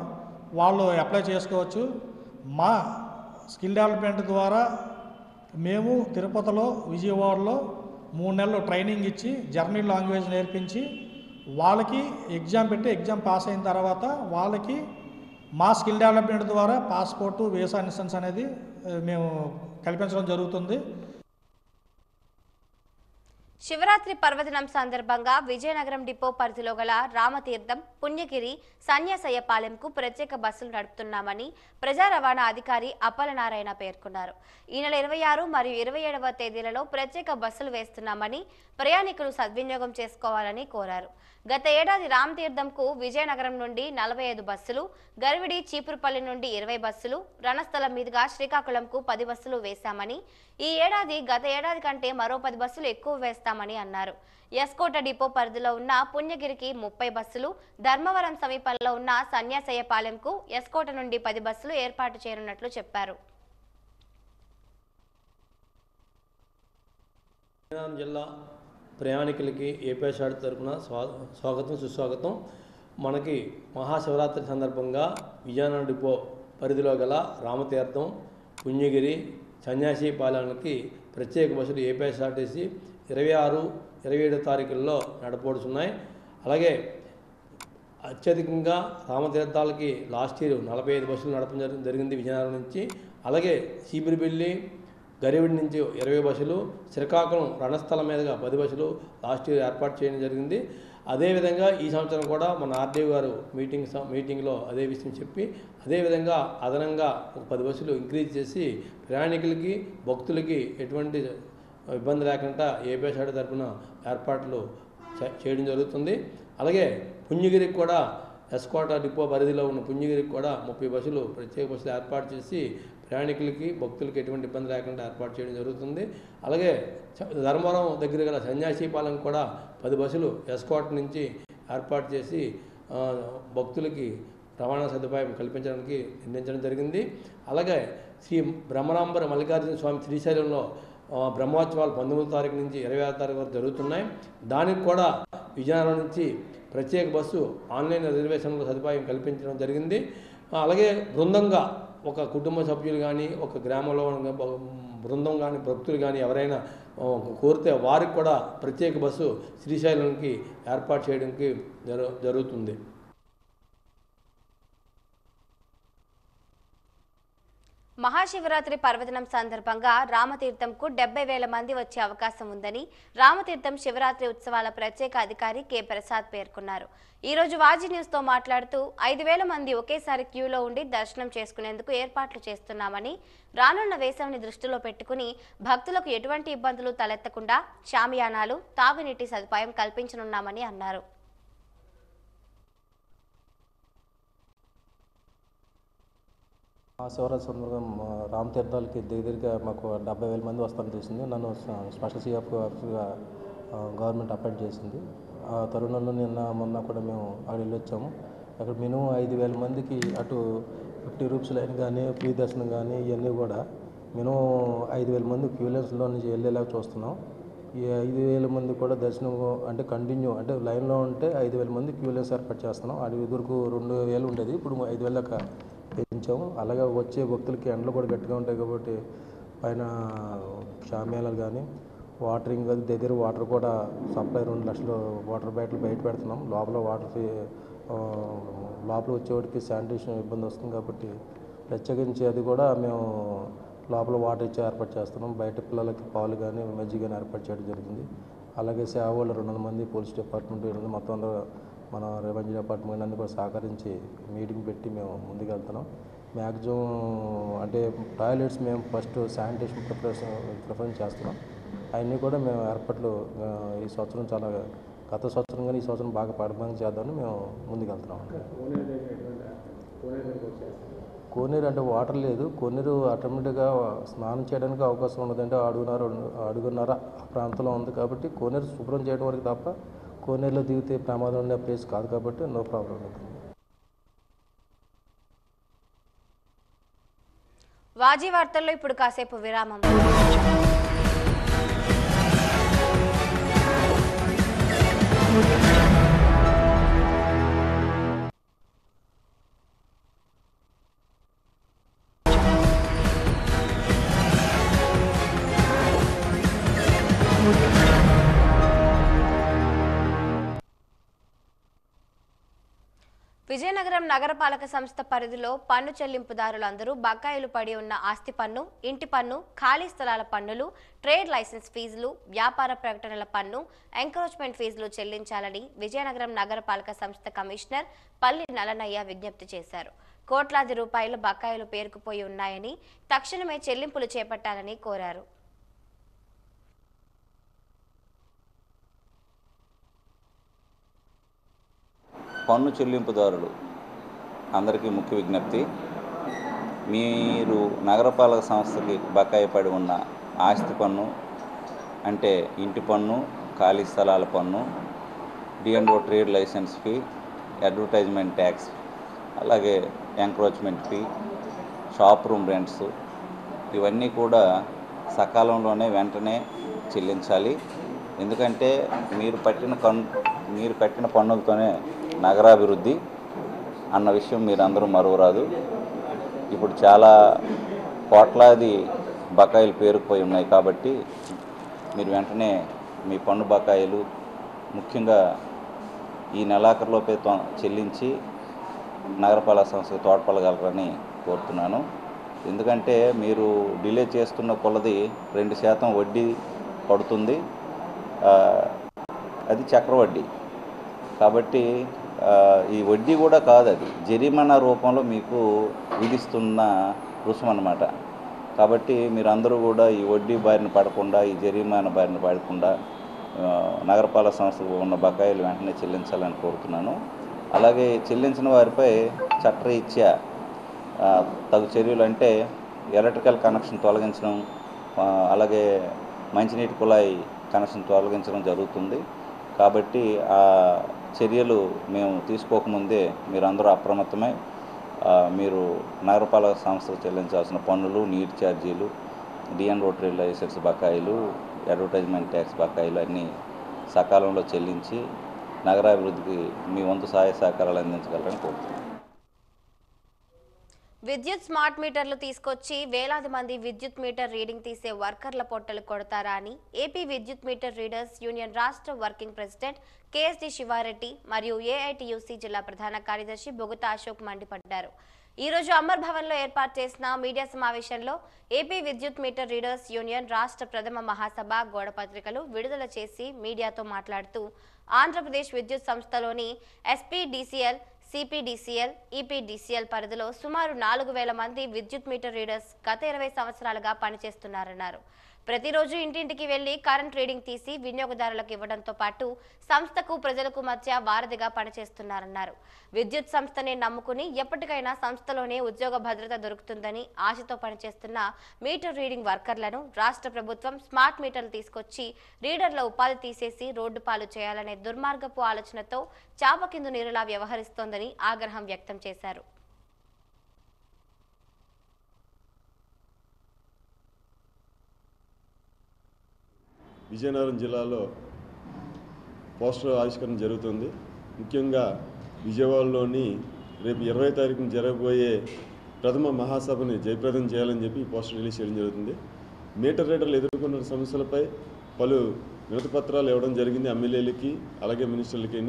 వాళ్ళు అప్లై చేసుకోవచ్చు. మా స్కిల్ డెవలప్మెంట్ ద్వారా మేము తిరుపతిలో, విజయవాడలో 3 నెలలు ట్రైనింగ్ ఇచ్చి జర్మనీ లాంగ్వేజ్ నేర్పించి వాళ్ళకి ఎగ్జామ్ పెట్టి ఎగ్జామ్ పాస్ అయిన తర్వాత వాళ్ళకి మా స్కిల్ డెవలప్మెంట్ ద్వారా పాస్పోర్టు, వీసా లైసెన్స్ అనేది మేము కల్పించడం జరుగుతుంది. శివరాత్రి పర్వదినం సందర్భంగా విజయనగరం డిపో పరిధిలో గల రామతీర్థం, పుణ్యగిరి, సన్యాసయ్యపాలెంకు ప్రత్యేక బస్సులు నడుపుతున్నామని ప్రజా రవాణా అధికారి అప్పలనారాయణ పేర్కొన్నారు. ఈ నెల 26 మరియు 27వ తేదీలలో ప్రత్యేక బస్సులు వేస్తున్నామని ప్రయాణికులు సద్వినియోగం చేసుకోవాలని కోరారు. గత ఏడాది రామతీర్థంకు విజయనగరం నుండి 45 బస్సులు, గరివిడి, చీపురుపల్లి నుండి 20 బస్సులు, రణస్థలం మీదుగా శ్రీకాకుళంకు 10 బస్సులు వేశామని, ఈ ఏడాది గత ఏడాది కంటే మరో 10 బస్సులు ఎక్కువ వేస్తామని అన్నారు. ఎస్కోట డిపో పరిధిలో ఉన్న పుణ్యగిరికి 30 బస్సులు, ధర్మవరం సమీపంలో ఉన్న సన్యాసయ్యపాలెంకు ఎస్కోట నుండి 10 బస్సులు ఏర్పాటు చేయనున్నట్లు చెప్పారు. జిల్లా ప్రయాణికులకి ఏపీఎస్ఆర్ తరఫున స్వాగతం, సుస్వాగతం. మనకి మహాశివరాత్రి సందర్భంగా విజయనగరం డిపో పరిధిలో గల రామతీర్థం, పుణ్యగిరి, సన్యాసిపాలెంకి ప్రత్యేక బస్సులు ఏపీఎస్ఆర్టీసీ 26, 27 తారీఖుల్లో నడపబడుతున్నాయి. అలాగే అత్యధికంగా రామతీర్థాలకి లాస్ట్ ఇయర్ 45 బస్సులు నడపడం జరిగింది విజయనగరం నుంచి. అలాగే సీబిరిబిల్లి, గరివిడి నుంచి 20 బస్సులు, శ్రీకాకుళం రణస్థలం మీదుగా 10 బస్సులు లాస్ట్ ఇయర్ ఏర్పాటు చేయడం జరిగింది. అదేవిధంగా ఈ సంవత్సరం కూడా మన ఆర్డీఓ గారు మీటింగ్లో అదే విషయం చెప్పి అదేవిధంగా అదనంగా ఒక 10 బస్సులు ఇంక్రీజ్ చేసి ప్రయాణికులకి, భక్తులకి ఎటువంటి ఇబ్బంది లేకుండా ఏపీఎస్ఆర్టీ తరఫున ఏర్పాట్లు చేయడం జరుగుతుంది. అలాగే పుణ్యగిరికి కూడా ఎస్కోట డిపో పరిధిలో ఉన్న పుణ్యగిరికి కూడా 30 బస్సులు ప్రత్యేక బస్సులు ఏర్పాటు చేసి ప్రయాణికులకి, భక్తులకి ఎటువంటి ఇబ్బంది లేకుండా ఏర్పాటు చేయడం జరుగుతుంది. అలాగే ధర్మవరం దగ్గర గల సన్యాసిపాలెం కూడా 10 బస్సులు ఎస్కోట్ నుంచి ఏర్పాటు చేసి భక్తులకి రవాణా సదుపాయం కల్పించడానికి నిర్ణయించడం జరిగింది. అలాగే శ్రీ బ్రహ్మరాంబర మల్లికార్జున స్వామి శ్రీశైలంలో బ్రహ్మోత్సవాలు 19వ తారీఖు నుంచి 26వ తారీఖు వరకు జరుగుతున్నాయి. దానికి కూడా విజయనగరం నుంచి ప్రత్యేక బస్సు ఆన్లైన్ రిజర్వేషన్ల సదుపాయం కల్పించడం జరిగింది. అలాగే బృందంగా ఒక కుటుంబ సభ్యులు కానీ, ఒక గ్రామంలో బృందం కానీ, భక్తులు కానీ ఎవరైనా కోరితే వారికి కూడా ప్రత్యేక బస్సు శ్రీశైలంకి ఏర్పాటు చేయడానికి జరుగుతుంది. మహాశివరాత్రి పర్వదినం సందర్భంగా రామతీర్థంకు 70,000 మంది వచ్చే అవకాశం ఉందని రామతీర్థం శివరాత్రి ఉత్సవాల ప్రత్యేక అధికారి కె ప్రసాద్ పేర్కొన్నారు. ఈ రోజు వాజీ న్యూస్ తో మాట్లాడుతూ 5,000 మంది ఒకేసారి క్యూలో ఉండి దర్శనం చేసుకునేందుకు ఏర్పాట్లు చేస్తున్నామని, రానున్న వేసవిని దృష్టిలో పెట్టుకుని భక్తులకు ఎటువంటి ఇబ్బందులు తలెత్తకుండా షామియానాలు, తాగునీటి సదుపాయం కల్పించనున్నామని అన్నారు. శివరాత్రి సందర్భంగా రామతీర్థాలకి దగ్గరగా మాకు 70,000 మంది వస్తారని తెలిసింది. నన్ను స్పెషల్ సిఎఫ్ ఆఫీస్గా గవర్నమెంట్ అపాయింట్ చేసింది. ఆ తరుణంలో మొన్న కూడా మేము అక్కడ వెళ్ళొచ్చాము. అక్కడ మినిమం 5,000 మందికి అటు 50 రూపీస్ లైన్ కానీ, ఫ్రీ దర్శనం కానీ ఇవన్నీ కూడా మినిమం 5,000 మంది క్యూ లైన్స్లో నుంచి వెళ్ళేలాగా చూస్తున్నాం. ఈ 5,000 మంది కూడా దర్శనం అంటే కంటిన్యూ అంటే లైన్లో ఉంటే 5,000 మంది క్యూ లైన్స్ ఏర్పాటు చేస్తున్నాం. అది ఎదురుకు 2,000 ఉండేది, ఇప్పుడు 5,000 దాకా పెంచాము. అలాగే వచ్చే భక్తులకి ఎండలు కూడా గట్టిగా ఉంటాయి కాబట్టి పైన షామియానాలు కానీ, వాటరింగ్ దగ్గర వాటర్ కూడా సప్లై 2 లక్షల వాటర్ బ్యాటిల్ బయట పెడుతున్నాం. లోపల లోపల వచ్చేవాడికి శానిటేషన్ ఇబ్బంది వస్తుంది కాబట్టి ప్రత్యేకించి అది కూడా మేము లోపల వాటర్ ఇచ్చి ఏర్పాటు చేస్తున్నాం. బయట పిల్లలకి పాలు కానీ, మజ్జిగ కానీ ఏర్పాటు చేయడం జరిగింది. అలాగే సేవ వాళ్ళు 200 మంది, పోలీస్ డిపార్ట్మెంట్ మొత్తం మన రెవెన్యూ డిపార్ట్మెంట్ అన్ని కూడా సహకరించి మీటింగ్ పెట్టి మేము ముందుకు వెళ్తున్నాం. మ్యాక్సిమం అంటే టాయిలెట్స్ మేము ఫస్ట్ శానిటేషన్ ప్రిఫరెన్స్ చేస్తున్నాం. అవన్నీ కూడా మేము ఏర్పాట్లు ఈ సంవత్సరం చాలా గత సంవత్సరం కానీ ఈ సంవత్సరం బాగా పడబంగా చేద్దామని మేము ముందుకు వెళ్తున్నాం. కోనేరు అంటే వాటర్ లేదు. కోనేరు ఆటోమేటిక్గా స్నానం చేయడానికి అవకాశం ఉండదంటే అడుగున్నర ఆ ప్రాంతంలో ఉంది కాబట్టి కోనేరు శుభ్రం చేయడం వరకు తప్ప కోనేరులో దిగితే ప్రమాదం ఉండే ప్లేస్ కాదు కాబట్టి నో ప్రాబ్లం అవుతుంది. వాజీ వార్తల్లో ఇప్పుడు కాసేపు విరామం. విజయనగరం నగరపాలక సంస్థ పరిధిలో పన్ను చెల్లింపుదారులందరూ బకాయిలు పడి ఉన్న ఆస్తి పన్ను, ఇంటి పన్ను, ఖాళీ స్థలాల పన్నులు, ట్రేడ్ లైసెన్స్ ఫీజులు, వ్యాపార ప్రకటనల పన్ను, ఎంక్రోచ్మెంట్ ఫీజులు చెల్లించాలని విజయనగరం నగరపాలక సంస్థ కమిషనర్ పల్లి నలనయ్య విజ్ఞప్తి చేశారు. కోట్లాది రూపాయలు బకాయిలు పేరుకుపోయి ఉన్నాయని తక్షణమే చెల్లింపులు చేపట్టాలని కోరారు. పన్ను చెల్లింపుదారులు అందరికీ ముఖ్య విజ్ఞప్తి, మీరు నగరపాలక సంస్థకి బకాయి పడి ఉన్న ఆస్తి పన్ను అంటే ఇంటి పన్ను, ఖాళీ స్థలాల పన్ను, D&O trade license fee, advertisement tax, అలాగే encroachment fee, shop room rents ఇవన్నీ కూడా సకాలంలోనే వెంటనే చెల్లించాలి. ఎందుకంటే మీరు కట్టిన పన్నులతోనే నగరాభివృద్ధి అన్న విషయం మీరందరూ మరువరాదు. ఇప్పుడు చాలా కోట్లాది బకాయిలు పేరుకుపోయి ఉన్నాయి కాబట్టి మీరు వెంటనే మీ పన్ను బకాయిలు ముఖ్యంగా ఈ నెలాఖరులోపే చెల్లించి నగరపాలక సంస్థకు తోడ్పడగలరని కోరుతున్నాను. ఎందుకంటే మీరు డిలే చేస్తున్న కొలది 2% వడ్డీ పడుతుంది, అది చక్రవడ్డీ. కాబట్టి ఈ వడ్డీ కూడా కాదు, అది జరిమానా రూపంలో మీకు విధిస్తున్న రుసుము అన్నమాట. కాబట్టి మీరందరూ కూడా ఈ వడ్డీ బారిన పడకుండా, ఈ జరిమానా బారిన పడకుండా నగరపాలక సంస్థకు ఉన్న బకాయిలు వెంటనే చెల్లించాలని కోరుతున్నాను. అలాగే చెల్లించిన వారిపై చట్టరీత్యా తగు చర్యలు అంటే ఎలక్ట్రికల్ కనెక్షన్ తొలగించడం, అలాగే మంచినీటి కుళాయి కనెక్షన్ తొలగించడం జరుగుతుంది. కాబట్టి ఆ చర్యలు మేము తీసుకోకముందే మీరందరూ అప్రమత్తమై మీరు నగరపాలక సంస్థకు చెల్లించాల్సిన పన్నులు, నీటి ఛార్జీలు, డిఎన్ రోటరీ లైసెన్స్ బకాయిలు, అడ్వర్టైజ్మెంట్ ట్యాక్స్ బకాయిలు అన్నీ సకాలంలో చెల్లించి నగరాభివృద్ధికి మీ వంతు సహాయ సహకారాలు అందించగలరని కోరుతున్నాను. విద్యుత్ స్మార్ట్ మీటర్లు తీసుకొచ్చి వేలాది మంది విద్యుత్ మీటర్ రీడింగ్ తీసే వర్కర్ల పొట్టలు కొడతారా అని ఏపీ విద్యుత్ మీటర్ రీడర్స్ యూనియన్ రాష్ట్ర వర్కింగ్ ప్రెసిడెంట్ కేఎస్డి శివారెడ్డి మరియు ఏఐటియుసి జిల్లా ప్రధాన కార్యదర్శి బొగుతా అశోక్ మండిపడ్డారు. ఈ రోజు అమర్ భవన్లో ఏర్పాటు చేసిన మీడియా సమావేశంలో ఏపీ విద్యుత్ మీటర్ రీడర్స్ యూనియన్ రాష్ట్ర ప్రథమ మహాసభ గోడపత్రికలు విడుదల చేసి మీడియాతో మాట్లాడుతూ ఆంధ్రప్రదేశ్ విద్యుత్ సంస్థలోని ఎస్పీడీసీఎల్, సిపిడిసిఎల్, ఈపీడీసీఎల్ పరిధిలో సుమారు 4,000 మంది విద్యుత్ మీటర్ రీడర్స్ గత 20 సంవత్సరాలుగా పనిచేస్తున్నారన్నారు. ప్రతిరోజు ఇంటింటికి వెళ్లి కరెంట్ రీడింగ్ తీసి వినియోగదారులకు ఇవ్వడంతో పాటు సంస్థకు ప్రజలకు మధ్య వారధిగా పనిచేస్తున్నారన్నారు. విద్యుత్ సంస్థనే నమ్ముకుని ఎప్పటికైనా సంస్థలోనే ఉద్యోగ భద్రత దొరుకుతుందని ఆశతో పనిచేస్తున్న మీటర్ రీడింగ్ వర్కర్లను రాష్ట్ర ప్రభుత్వం స్మార్ట్ మీటర్లు తీసుకొచ్చి రీడర్ల ఉపాధి తీసేసి రోడ్డు పాలు చేయాలనే దుర్మార్గపు ఆలోచనతో చాప కింద నీరులా వ్యవహరిస్తోందని ఆగ్రహం వ్యక్తం చేశారు. విజయనగరం జిల్లాలో పోస్టర్ ఆవిష్కరణ జరుగుతుంది. ముఖ్యంగా విజయవాడలోని రేపు 20వ తారీఖున జరగబోయే ప్రథమ మహాసభని జయప్రదం చేయాలని చెప్పి ఈ పోస్టర్ రిలీజ్ చేయడం జరుగుతుంది. మీటర్ రీడర్లు ఎదుర్కొన్న సమస్యలపై పలు వినతిపత్రాలు ఇవ్వడం జరిగింది ఎమ్మెల్యేలకి, అలాగే మినిస్టర్లకి.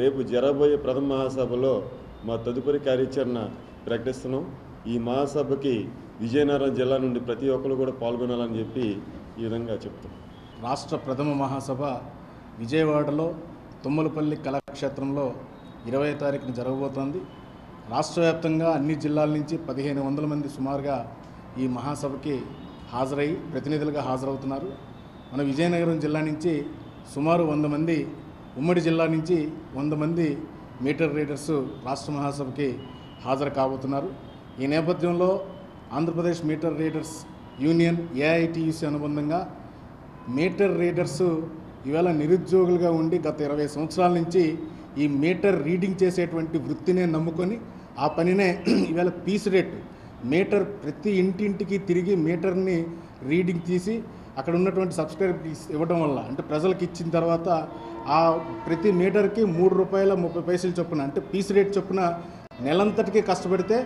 రేపు జరగబోయే ప్రథమ మహాసభలో మా తదుపరి కార్యాచరణ ప్రకటిస్తున్నాం. ఈ మహాసభకి విజయనగరం జిల్లా నుండి ప్రతి ఒక్కరు కూడా పాల్గొనాలని చెప్పి ఈ విధంగా చెప్తాం. రాష్ట్ర ప్రథమ మహాసభ విజయవాడలో తుమ్మలపల్లి కళాక్షేత్రంలో 20వ తారీఖున జరగబోతోంది. రాష్ట్ర వ్యాప్తంగా అన్ని జిల్లాల నుంచి 1,500 మంది సుమారుగా ఈ మహాసభకి హాజరై ప్రతినిధులుగా హాజరవుతున్నారు. మన విజయనగరం జిల్లా నుంచి సుమారు 100 మంది, ఉమ్మడి జిల్లా నుంచి 100 మంది మీటర్ రీడర్స్ రాష్ట్ర మహాసభకి హాజరు కాబోతున్నారు. ఈ నేపథ్యంలో Andhra Pradesh metre readers union AITUC అనుబంధంగా మీటర్ రీడర్స్ ఇవాళ నిరుద్యోగులుగా ఉండి గత 20 సంవత్సరాల నుంచి ఈ మీటర్ రీడింగ్ చేసేటువంటి వృత్తినే నమ్ముకొని ఆ పనినే ఇవాళ పీస్ రేట్ మీటర్ ప్రతి ఇంటింటికి తిరిగి మీటర్ని రీడింగ్ తీసి అక్కడ ఉన్నటువంటి సబ్స్క్రైబ్ ఇవ్వడం వల్ల, అంటే ప్రజలకు ఇచ్చిన తర్వాత ఆ ప్రతి మీటర్కి ₹3.30 చొప్పున, అంటే పీస్ రేట్ చొప్పున నెలంతటికీ కష్టపడితే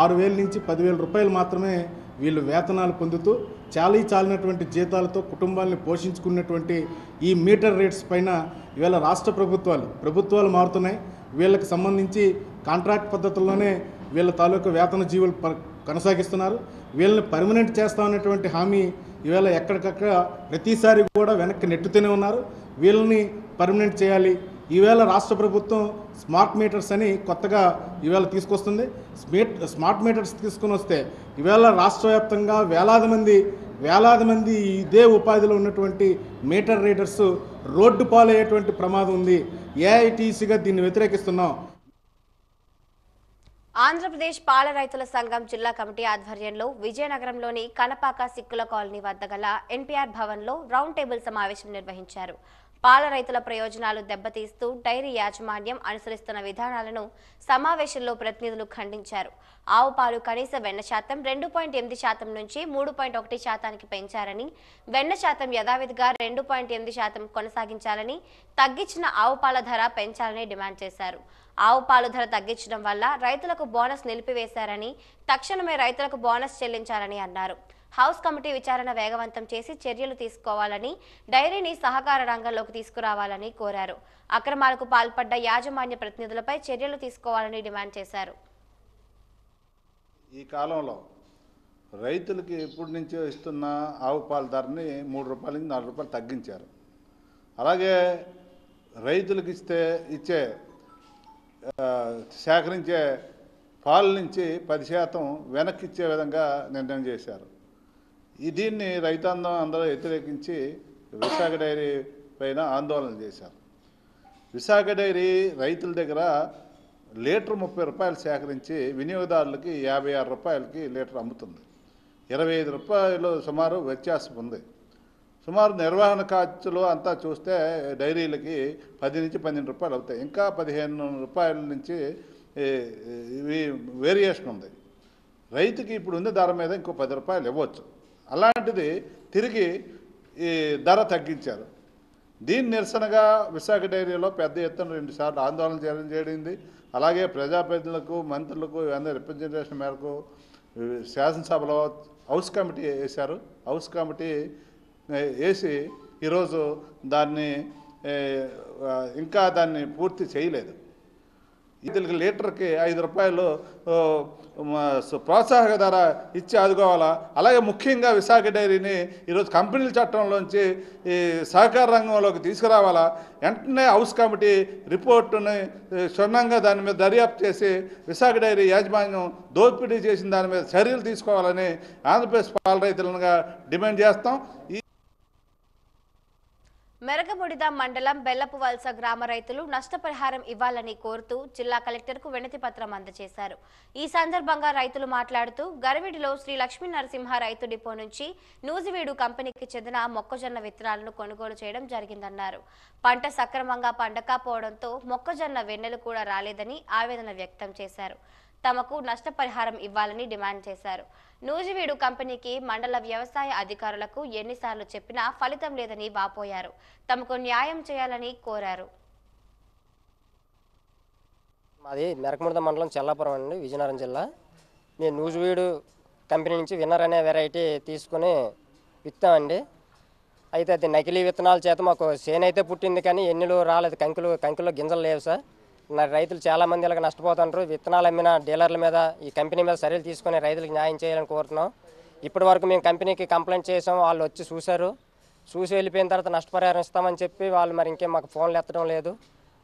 6,000 నుంచి 10,000 రూపాయలు మాత్రమే వీళ్ళు వేతనాలు పొందుతూ చాలినటువంటి జీతాలతో కుటుంబాలను పోషించుకున్నటువంటి ఈ మీటర్ రేట్స్ పైన ఇవాళ రాష్ట్ర ప్రభుత్వాలు మారుతున్నాయి. వీళ్ళకి సంబంధించి కాంట్రాక్ట్ పద్ధతుల్లోనే వీళ్ళ తాలూకు వేతన జీవులు కొనసాగిస్తున్నారు. వీళ్ళని పర్మనెంట్ చేస్తామనేటువంటి హామీ ఇవాళ ఎక్కడికక్కడ ప్రతిసారి కూడా వెనక్కి నెట్టుతూనే ఉన్నారు. వీళ్ళని పర్మనెంట్ చేయాలి. ఈవేళ రాష్ట్ర ప్రభుత్వం స్మార్ట్ మీటర్స్ అని కొత్తగా ఈవేళ తీసుకొస్తుంది. స్మార్ట్ మీటర్స్ తీసుకుని వస్తే ఈవేళ రాష్ట్ర వ్యాప్తంగా వేలాది మంది ఇదే ఉపాధిలో ఉన్నటువంటి మీటర్ రీడర్స్ రోడ్డు పాలయ్యేటువంటి ప్రమాదం ఉంది. ఏఐటీసీగా దీన్ని వ్యతిరేకిస్తున్నాం. ఆంధ్రప్రదేశ్ పాల రైతుల సంఘం జిల్లా కమిటీ ఆధ్వర్యంలో విజయనగరంలోని కనపాక సిక్కుల కాలనీ వద్ద గల ఎన్టీఆర్ భవన్లో రౌండ్ టేబుల్ సమావేశం నిర్వహించారు. పాల రైతుల ప్రయోజనాలు దెబ్బతీస్తూ డైరీ యాజమాన్యం అనుసరిస్తున్న విధానాలను సమావేశంలో ప్రతినిధులు ఖండించారు. ఆవు పాలు కనీస వెన్న శాతం 2.8% నుంచి 3.1% పెంచారని, వెన్న శాతం యథావిధిగా 2.8% కొనసాగించాలని, తగ్గించిన ఆవు పాల ధర పెంచాలని డిమాండ్ చేశారు. ఆవు పాలు ధర తగ్గించడం వల్ల రైతులకు బోనస్ నిలిపివేశారని, తక్షణమే రైతులకు బోనస్ చెల్లించాలని అన్నారు. హౌస్ కమిటీ విచారణ వేగవంతం చేసి చర్యలు తీసుకోవాలని, డైరీని సహకార రంగంలోకి తీసుకురావాలని కోరారు. అక్రమాలకు పాల్పడ్డ యాజమాన్య ప్రతినిధులపై చర్యలు తీసుకోవాలని డిమాండ్ చేశారు. ఈ కాలంలో రైతులకి ఎప్పటి నుంచో ఇస్తున్న ఆవు పాల ధరని 3 రూపాయల నుంచి 4 రూపాయలు తగ్గించారు. అలాగే రైతులకు ఇచ్చే సేకరించే పాల నుంచి 10% వెనక్కి ఇచ్చే విధంగా నిర్ణయం చేశారు. దీన్ని రైతాంగం అందరూ వ్యతిరేకించి విశాఖ డైరీ పైన ఆందోళన చేశారు. విశాఖ డైరీ రైతుల దగ్గర లీటర్ 30 రూపాయలు సేకరించి వినియోగదారులకి 56 రూపాయలకి లీటర్ అమ్ముతుంది. 25 రూపాయలు సుమారు వ్యత్యాసం ఉంది. సుమారు నిర్వహణ ఖర్చులు అంతా చూస్తే డైరీలకి 10 నుంచి 12 రూపాయలు అవుతాయి. ఇంకా 15 రూపాయల నుంచి వేరియేషన్ ఉంది. రైతుకి ఇప్పుడు ఉన్న ధర మీద ఇంకో 10 రూపాయలు ఇవ్వచ్చు. అలాంటిది తిరిగి ఈ ధర తగ్గించారు. దీని నిరసనగా విశాఖ డైరీలో పెద్ద ఎత్తున 2 సార్లు ఆందోళన చేయడం. అలాగే ప్రజాప్రతినిధులకు, మంత్రులకు ఇవన్నీ రిప్రజెంటేషన్ మేరకు శాసనసభలో హౌస్ కమిటీ వేశారు. హౌస్ కమిటీ వేసి ఈరోజు ఇంకా దాన్ని పూర్తి చేయలేదు. ఇతనికి లీటర్కి 5 రూపాయలు ప్రోత్సాహక ధర ఇచ్చి ఆదుకోవాలా. అలాగే ముఖ్యంగా విశాఖ డైరీని ఈరోజు కంపెనీల చట్టంలోంచి ఈ సహకార రంగంలోకి తీసుకురావాలా. వెంటనే హౌస్ కమిటీ రిపోర్టుని క్షుణ్ణంగా దాని మీద దర్యాప్తు చేసి విశాఖ డైరీ యాజమాన్యం దోపిడీ చేసిన దాని మీద చర్యలు తీసుకోవాలని ఆంధ్రప్రదేశ్ పాల రైతులుగా డిమాండ్ చేస్తాం. మెరగముడిద మండలం బెల్లపువలస గ్రామ రైతులు నష్టపరిహారం ఇవ్వాలని కోరుతూ జిల్లా కలెక్టర్కు వినతి పత్రం అందజేశారు. ఈ సందర్భంగా రైతులు మాట్లాడుతూ గరివిడిలో శ్రీ లక్ష్మీ నరసింహ రైతు డిపో నుంచి నూజివీడు కంపెనీకి చెందిన మొక్కజొన్న విత్తనాలను కొనుగోలు చేయడం జరిగిందన్నారు. పంట సక్రమంగా పండకపోవడంతో మొక్కజొన్న వెన్నెలు కూడా రాలేదని ఆవేదన వ్యక్తం చేశారు. తమకు నష్టపరిహారం ఇవ్వాలని డిమాండ్ చేశారు. నూజివీడు కంపెనీకి మండల వ్యవసాయ అధికారులకు ఎన్నిసార్లు చెప్పినా ఫలితం లేదని వాపోయారు. తమకు న్యాయం చేయాలని కోరారు. మాది మెరకముడిద మండలం చెల్లాపురం అండి, విజయనగరం జిల్లా. మేము నూజివీడు కంపెనీ నుంచి విన్నర్ అనే వెరైటీ తీసుకుని విత్తామండి. అయితే అది నకిలీ విత్తనాల చేత మాకు చేను అయితే పుట్టింది కానీ ఎన్నిలు రాలేదు, కంకులో గింజలు లేవు సార్. రైతులు చాలామంది ఇలాగ నష్టపోతుంటారు. విత్తనాలు అమ్మిన డీలర్ల మీద ఈ కంపెనీ మీద చర్యలు తీసుకొని రైతులకు న్యాయం చేయాలని కోరుతున్నాం. ఇప్పటి వరకు మేము కంపెనీకి కంప్లైంట్ చేసాం. వాళ్ళు వచ్చి చూశారు. చూసి వెళ్ళిపోయిన తర్వాత నష్టపరిహారం ఇస్తామని చెప్పి వాళ్ళు మరి ఇంకేం మాకు ఫోన్లు ఎత్తడం లేదు.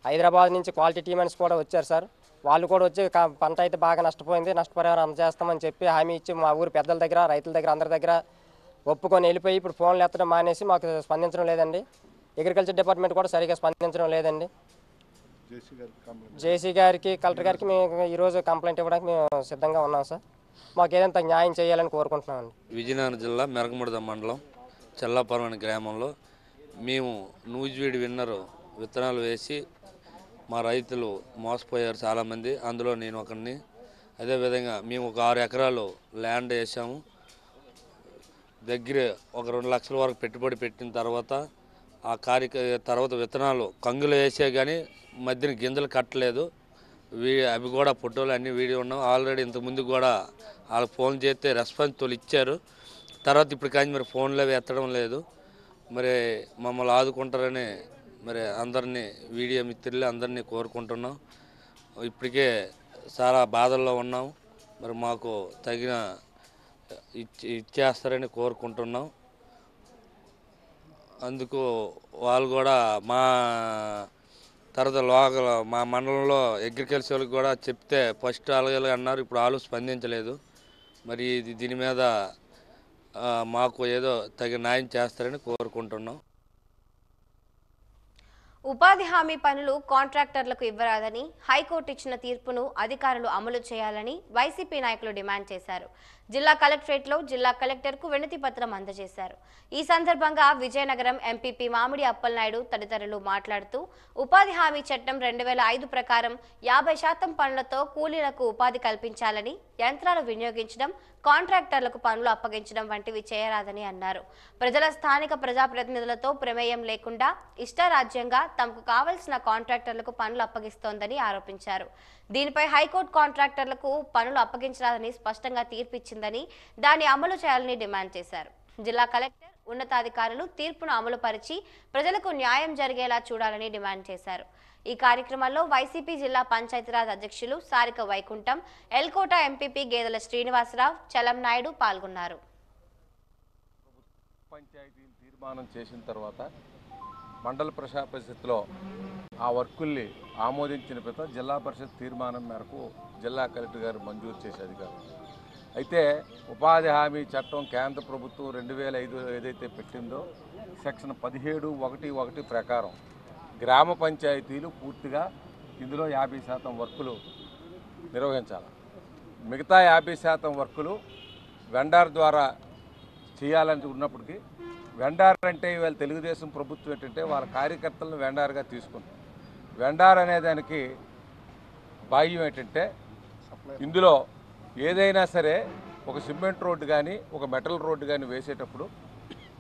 హైదరాబాద్ నుంచి క్వాలిటీ టీమన్స్ కూడా వచ్చారు సార్. వాళ్ళు కూడా వచ్చి పంట అయితే బాగా నష్టపోయింది, నష్టపరిహారం అందజేస్తామని చెప్పి హామీ ఇచ్చి మా ఊరు పెద్దల దగ్గర, రైతుల దగ్గర, అందరి దగ్గర ఒప్పుకొని వెళ్ళిపోయి ఇప్పుడు ఫోన్లు ఎత్తడం మానేసి మాకు స్పందించడం లేదండి. అగ్రికల్చర్ డిపార్ట్మెంట్ కూడా సరిగా స్పందించడం లేదండి. జేసీ గారికి, కలెక్టర్ గారికి మేము ఈరోజు కంప్లైంట్ ఇవ్వడానికి మేము సిద్ధంగా ఉన్నాం సార్. మాకు ఏదంతా న్యాయం చేయాలని కోరుకుంటున్నామండి. విజయనగరం జిల్లా మెరకముడిద మండలం చెల్లాపురం అనే గ్రామంలో మేము నూజివీడు విన్నరు విత్తనాలు వేసి మా రైతులు మోసపోయారు చాలామంది. అందులో నేను ఒకరిని. అదేవిధంగా మేము ఒక 6 ఎకరాలు ల్యాండ్ వేసాము. దగ్గర ఒక 2 లక్షల వరకు పెట్టుబడి పెట్టిన తర్వాత తర్వాత విత్తనాలు కంగులు వేసే కానీ మధ్యన గింజలు కట్టలేదు. అవి కూడా ఫోటోలు అన్నీ వీడియో ఉన్నాం. ఆల్రెడీ ఇంతకుముందు కూడా వాళ్ళకి ఫోన్ చేస్తే రెస్పాన్స్ తోలు ఇచ్చారు. తర్వాత ఇప్పుడు కానీ మరి ఫోన్లు అవి ఎత్తడం లేదు. మరి మమ్మల్ని ఆదుకుంటారని మరి అందరినీ వీడియో మిత్రులు అందరినీ కోరుకుంటున్నాం. ఇప్పటికే చాలా బాధల్లో ఉన్నాం. మరి మాకు తగిన ఇచ్చేస్తారని కోరుకుంటున్నాం. అందుకు వాళ్ళు కూడా మా తర్వాత లోకల్ మా మండలంలో అగ్రికల్చర్కి కూడా చెప్తే ఫస్ట్ అలాగే అన్నారు. ఇప్పుడు వాళ్ళు స్పందించలేదు. మరి దీని మీద మాకు ఏదో తగిన న్యాయం చేస్తారని కోరుకుంటున్నాం. ఉపాధి హామీ పనులు కాంట్రాక్టర్లకు ఇవ్వరాదని హైకోర్టు ఇచ్చిన తీర్పును అధికారులు అమలు చేయాలని వైసీపీ నాయకులు డిమాండ్ చేశారు. జిల్లా కలెక్టరేట్లో జిల్లా కలెక్టర్కు వినతి పత్రం అందజేశారు. ఈ సందర్భంగా విజయనగరం ఎంపీపీ మామిడి అప్పలనాయుడు తదితరులు మాట్లాడుతూ ఉపాధి హామీ చట్టం 2005 ప్రకారం 50% పనులతో కూలీలకు ఉపాధి కల్పించాలని, యంత్రాలు వినియోగించడం, కాంట్రాక్టర్లకు పనులు అప్పగించడం వంటివి చేయరాదని అన్నారు. ప్రజల స్థానిక ప్రజాప్రతినిధులతో ప్రమేయం లేకుండా ఇష్టారాజ్యంగా తమకు కావలసిన కాంట్రాక్టర్లకు పనులు అప్పగిస్తోందని ఆరోపించారు. దీనిపై హైకోర్టు కాంట్రాక్టర్లకు పనులు అప్పగించరాదని స్పష్టంగా తీర్పిచ్చిందని, దాన్ని అమలు చేయాలని డిమాండ్ చేశారు. జిల్లా కలెక్టర్, ఉన్నతాధికారులు తీర్పును అమలు పరిచి ప్రజలకు న్యాయం జరిగేలా చూడాలని డిమాండ్ చేశారు. ఈ కార్యక్రమంలో వైసీపీ జిల్లా పంచాయతీరాజ్ అధ్యక్షులు సారిక వైకుంఠం, ఎల్కోట ఎంపీపీ గేదెల శ్రీనివాసరావు, చలం నాయుడు పాల్గొన్నారు. పంచాయతీలు తీర్మానం చేసిన తర్వాత మండల ప్రజా పరిషత్లో ఆ వర్కుల్ని ఆమోదించిన పిత జిల్లా పరిషత్ తీర్మానం మేరకు జిల్లా కలెక్టర్ గారు మంజూరు చేసే అధికారం. అయితే ఉపాధి హామీ చట్టం కేంద్ర ప్రభుత్వం 2005 ఏదైతే పెట్టిందో సెక్షన్ 17(1)(1) ప్రకారం గ్రామ పంచాయతీలు పూర్తిగా ఇందులో 50% వర్కులు నిర్వహించాలి. మిగతా 50% వర్కులు వెండార్ ద్వారా చేయాలని ఉన్నప్పటికీ వెండార్ అంటే ఇవాళ తెలుగుదేశం ప్రభుత్వం ఏంటంటే వాళ్ళ కార్యకర్తలను వెండార్గా తీసుకుంది. వెండార్ అనే దానికి బాహ్యం ఏంటంటే ఇందులో ఏదైనా సరే ఒక సిమెంట్ రోడ్డు కానీ ఒక మెటల్ రోడ్డు కానీ వేసేటప్పుడు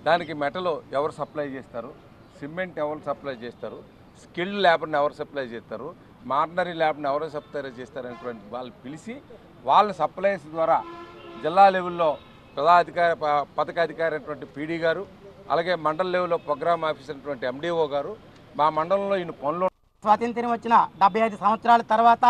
దానికి మెటల్ ఎవరు సప్లై చేస్తారు, సిమెంట్ ఎవరు సప్లై చేస్తారు, స్కిల్డ్ లేబర్ని ఎవరు సప్లై చేస్తారు, మార్నరీ లేబర్ని ఎవరు సప్లై చేస్తారు అనేటువంటి వాళ్ళు పిలిచి వాళ్ళ సప్లైస్ ద్వారా జిల్లా లెవెల్లో పథకాధికారి అయినటువంటి పీడీ గారు, అలాగే మండల లెవెల్లో ప్రోగ్రామ్ ఆఫీసర్ అయినటువంటి ఎండిఓ గారు మా మండలంలో ఈ పనులు. స్వాతంత్ర్యం వచ్చిన 75 సంవత్సరాల తర్వాత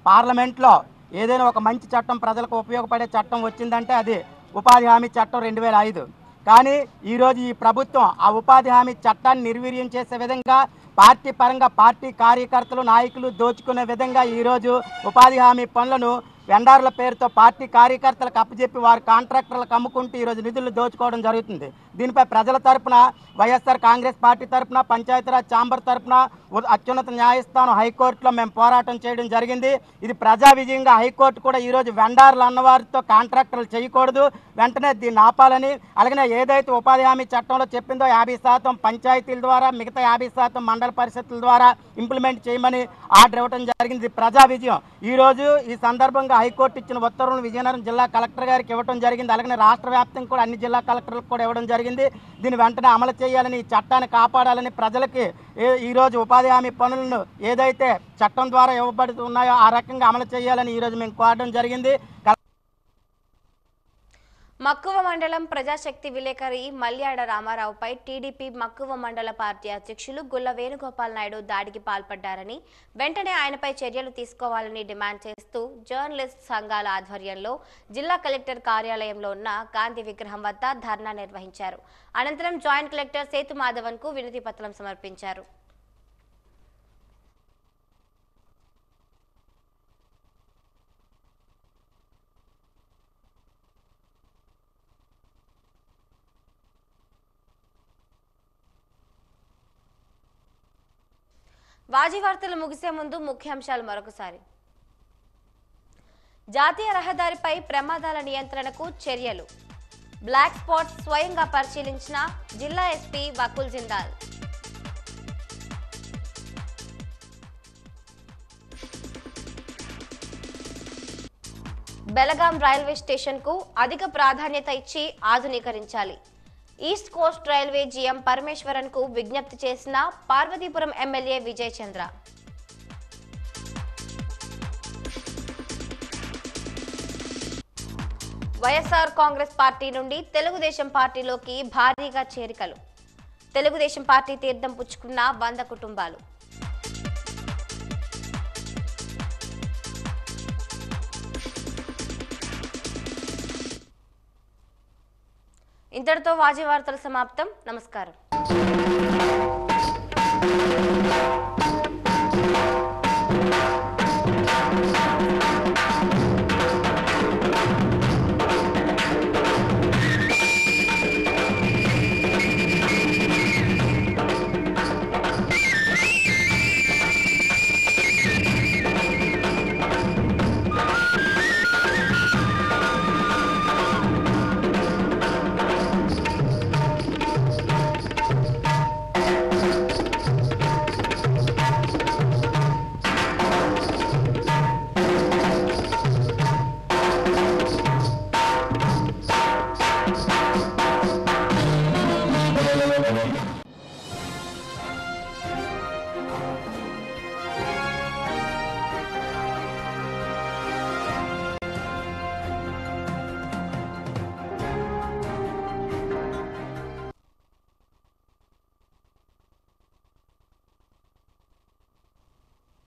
పార్లమెంట్లో ఏదైనా ఒక మంచి చట్టం ప్రజలకు ఉపయోగపడే చట్టం వచ్చిందంటే అది ఉపాధి హామీ చట్టం 2005. కానీ ఈరోజు ఈ ప్రభుత్వం ఆ ఉపాధి హామీ చట్టాన్ని నిర్వీర్యం చేసే విధంగా పార్టీ పరంగా పార్టీ కార్యకర్తలు నాయకులు దోచుకునే విధంగా ఈరోజు ఉపాధి హామీ పనులను వెండార్ల పేరుతో పార్టీ కార్యకర్తలకు అప్పచెప్పి వారి కాంట్రాక్టర్లకు అమ్ముకుంటూ ఈరోజు నిధులు దోచుకోవడం జరుగుతుంది. దీనిపై ప్రజల తరపున వైఎస్ఆర్ కాంగ్రెస్ పార్టీ తరపున పంచాయతీరాజ్ ఛాంబర్ తరపున అత్యున్నత న్యాయస్థానం హైకోర్టులో మేము పోరాటం చేయడం జరిగింది. ఇది ప్రజా విజయంగా హైకోర్టు కూడా ఈరోజు వెండార్లు అన్నవారితో కాంట్రాక్టర్లు చేయకూడదు, వెంటనే దీన్ని ఆపాలని, అలాగే ఏదైతే ఉపాధి హామీ చట్టంలో చెప్పిందో 50% పంచాయతీల ద్వారా మిగతా 50% మండల పరిషత్తుల ద్వారా ఇంప్లిమెంట్ చేయమని ఆర్డర్ ఇవ్వడం జరిగింది. ప్రజా విజయం. ఈరోజు ఈ సందర్భంగా హైకోర్టు ఇచ్చిన ఉత్తర్వులను విజయనగరం జిల్లా కలెక్టర్ గారికి ఇవ్వడం జరిగింది. అలాగే రాష్ట్ర వ్యాప్తంగా కూడా అన్ని జిల్లా కలెక్టర్లకు కూడా ఇవ్వడం జరిగింది. దీన్ని వెంటనే అమలు చేయాలని, ఈ చట్టాన్ని కాపాడాలని, ప్రజలకి ఈరోజు ఉపాధి హామీ పనులను ఏదైతే చట్టం ద్వారా ఇవ్వబడుతున్నాయో ఆ రకంగా అమలు చేయాలని ఈరోజు మేము కోరడం జరిగింది. మక్కువ మండలం ప్రజాశక్తి విలేకరి మల్యాడ రామారావుపై టీడీపీ మక్కువ మండల పార్టీ అధ్యక్షులు గుల్ల వేణుగోపాల్ నాయుడు దాడికి పాల్పడ్డారని, వెంటనే ఆయనపై చర్యలు తీసుకోవాలని డిమాండ్ చేస్తూ జర్నలిస్ట్ సంఘాల ఆధ్వర్యంలో జిల్లా కలెక్టర్ కార్యాలయంలో ఉన్న గాంధీ విగ్రహం వద్ద ధర్నా నిర్వహించారు. అనంతరం జాయింట్ కలెక్టర్ సేతు మాధవన్కు వినతి పత్రం సమర్పించారు. వాజీ వార్తలు ముగిసే ముందు ముఖ్యాంశాలు మరొకసారి. జాతీయ రహదారిపై ప్రమాదాల నియంత్రణకు చర్యలు. బ్లాక్ స్పాట్స్ స్వయంగా పరిశీలించిన జిల్లా ఎస్పీ వకుల్ జిందాల్. బెలగాం రైల్వే స్టేషన్కు అధిక ప్రాధాన్యత ఇచ్చి ఆధునీకరించాలి. ఈస్ట్ కోస్ట్ రైల్వే జీఎం పరమేశ్వరన్కు విజ్ఞప్తి చేసిన Parvathipuram MLA Vijay Chandra. YSR Congress party నుండి తెలుగుదేశం పార్టీలోకి భారీగా చేరికలు. తెలుగుదేశం పార్టీ తీర్థం పుచ్చుకున్న 100 కుటుంబాలు. ఇంతటితో వాజీ వార్తలు సమాప్తం. నమస్కారం.